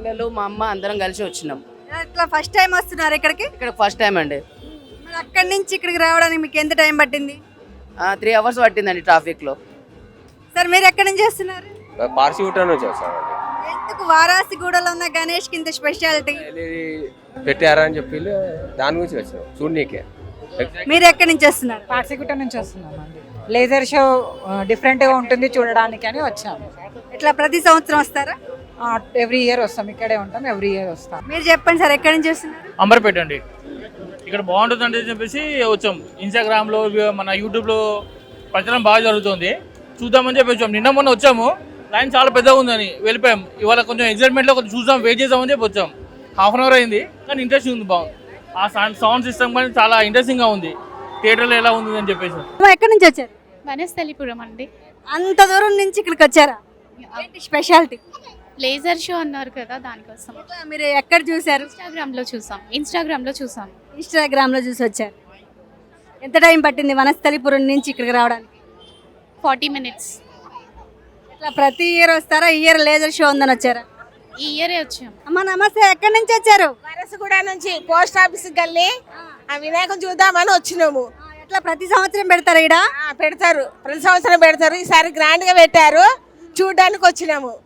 పిల్లలు మా అమ్మ అందరం కలిసి వచ్చినాం. ఇట్లా ఫస్ట్ టైం వస్తున్నారు ఇక్కడికి? ఇక్కడ ఫస్ట్ టైం అండి. మరి అక్కడి నుంచి ఇక్కడికి రావడానికి మీకు ఎంత టైం పట్టింది? 3 hours పట్టిందండి ట్రాఫిక్లో. సార్ మీరు ఎక్కడి నుంచి వస్తున్నారు? పార్సిగుట్ట నుంచి వస్తామండి. ఎందుకు వారాసిగూడలో ఉన్న గణేష్కి ఇంత స్పెషాలిటీ? పెట్టారా అని చెప్పి దాని గురించి వచ్చాం చూడనీకే. మీరు ఎక్కడి నుంచి వస్తున్నారు? పార్సిగుట్ట నుంచి వస్తున్నామండి. లేజర్ షో డిఫరెంట్గా ఉంటుంది చూడడానికి అని వచ్చాము. ఇట్లా ప్రతి సంవత్సరం వస్తారా? ఎవ్రీ ఇయర్ వస్తాం, ఇక్కడే ఉంటాం, ఎవ్రీ ఇయర్ వస్తాం. మీరు చెప్పండి సార్ ఎక్కడి నుంచి వస్తున్నారు? అంబర్పేట అండి. ఇక్కడ బాగుంటుంది అంటే చెప్పేసి వచ్చాం. ఇన్స్టాగ్రామ్లో మన యూట్యూబ్లో ప్రచారం బాగా జరుగుతుంది, చూద్దామని చెప్పి వచ్చాం. నిన్న మొన్న వచ్చాము, లైన్ చాలా పెద్దగా ఉందని వెళ్ళిపోయాం. ఇవాళ కొంచెం ఎగ్జైట్మెంట్లో కొంచెం చూసాం, వెయిట్ చేద్దామని చెప్పి వచ్చాం. హాఫ్ అన్ అవర్ అయింది కానీ ఇంట్రెస్టింగ్ ఉంది, బాగుంది. ఆ సౌండ్ సిస్టమ్ కానీ చాలా ఇంట్రెస్టింగ్గా ఉంది. థియేటర్లో ఎలా ఉంది అని చెప్పేసి. ఎక్కడి నుంచి వచ్చారు? వనస్థలిపురం అండి. అంత దూరం నుంచి ఇక్కడికి వచ్చారా? ఏంటి స్పెషాలిటీ? లేజర్ షో అన్నారు కదా, దానికోసం. మీరు ఎక్కడ చూసారు? ఇన్స్టాగ్రామ్లో చూసాం. ఇన్స్టాగ్రామ్ లో చూసి వచ్చారు. ఎంత టైం పట్టింది వనస్థలిపురం నుంచి ఇక్కడికి రావడానికి? 40 minutes. ఇట్లా ప్రతి ఇయర్ వస్తారా? ఇయర్ లేజర్ షో ఉందని వచ్చారా? ఈ ఇయరే వచ్చాం. అమ్మ నమస్తే, ఎక్కడి నుంచి వచ్చారు? వరసగూడ నుంచి పోస్ట్ ఆఫీస్ గల్లి ఆ వినాయకుని చూద్దామని వచ్చినాము. ఎట్లా ప్రతి సంవత్సరం పెడతారా ఈడ? పెడతారు, ప్రతి సంవత్సరం పెడతారు. ఈసారి గ్రాండ్ గా పెట్టారు, చూడడానికి వచ్చినాము.